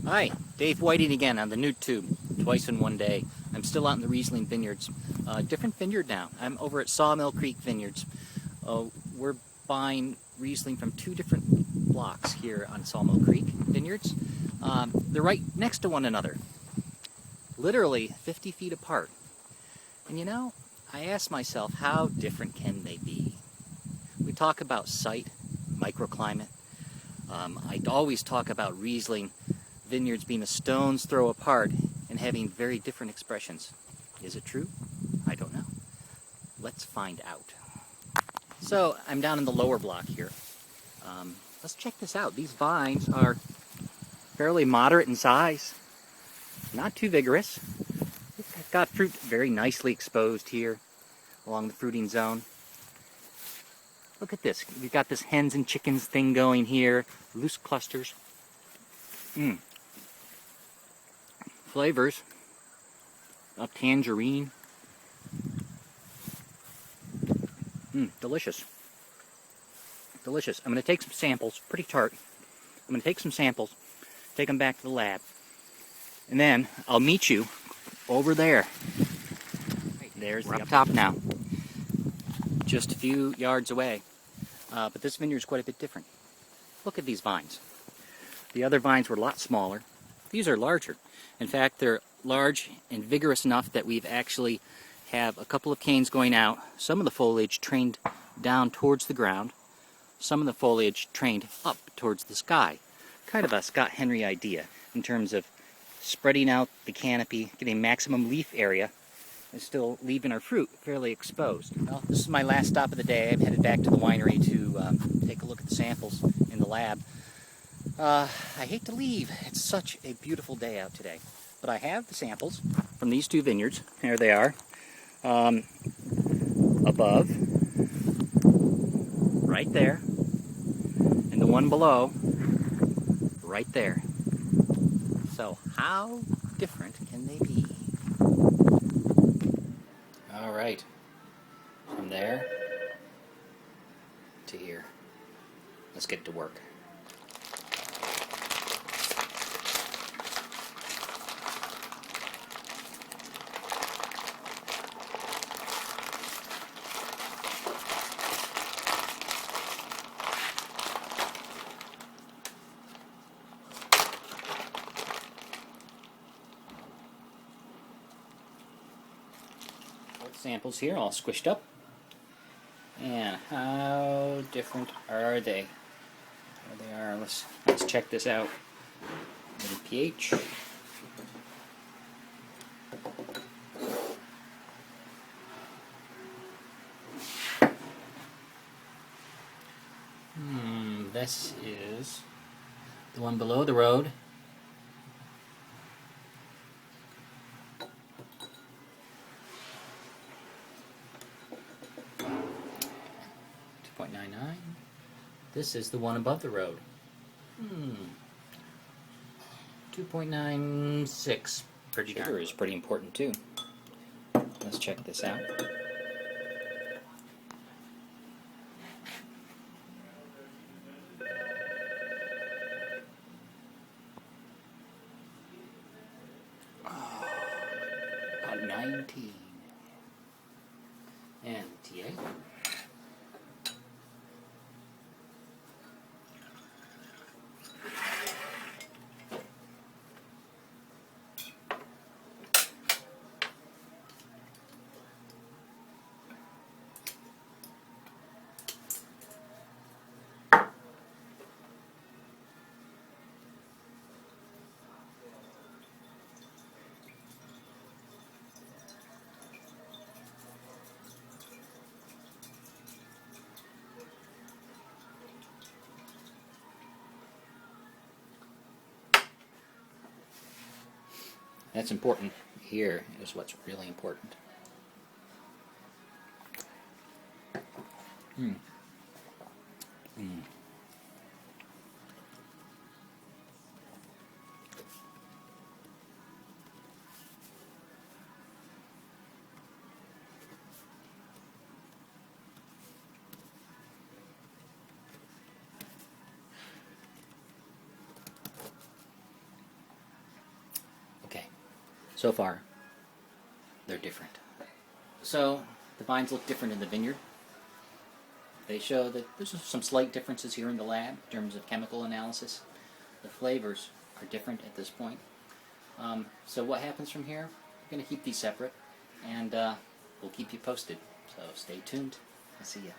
Hi, Dave Whiting again on the NooTTooB, twice in one day. I'm still out in the Riesling vineyards. Different vineyard now. I'm over at Sawmill Creek Vineyards. We're buying Riesling from two different blocks here on Sawmill Creek Vineyards. They're right next to one another, literally 50 feet apart. And you know, I ask myself, how different can they be? We talk about site, microclimate. I always talk about Riesling vineyards being a stone's throw apart and having very different expressions. Is it true? I don't know. Let's find out. So I'm down in the lower block here. Let's check this out. These vines are fairly moderate in size, not too vigorous. They've got fruit very nicely exposed here along the fruiting zone. Look at this. We've got this hens and chickens thing going here, loose clusters. Flavors of tangerine. Delicious. Delicious. I'm going to take some samples, pretty tart. I'm going to take some samples, take them back to the lab, and then I'll meet you over there. There's the up top now, just a few yards away. But this vineyard is quite a bit different. Look at these vines. The other vines were a lot smaller. These are larger. In fact, they're large and vigorous enough that we've actually have a couple of canes going out. Some of the foliage trained down towards the ground. Some of the foliage trained up towards the sky. Kind of a Scott Henry idea in terms of spreading out the canopy, getting maximum leaf area, and still leaving our fruit fairly exposed. Well, this is my last stop of the day. I'm headed back to the winery to take a look at the samples in the lab. I hate to leave. It's such a beautiful day out today. But I have the samples from these two vineyards. There they are. Above, right there, and the one below, right there. So how different can they be? All right, from there to here. Let's get to work. Samples here, all squished up. And how different are they? There they are. Let's check this out. Little pH. This is the one below the road. 2.99. This is the one above the road. 2.96. Sugar is pretty important too. Let's check this out. About 19. And TA. That's important. Here is what's really important. So far, they're different. So the vines look different in the vineyard. They show that there's some slight differences here in the lab in terms of chemical analysis. The flavors are different at this point. So what happens from here? We're going to keep these separate, and we'll keep you posted. So stay tuned. I'll see ya.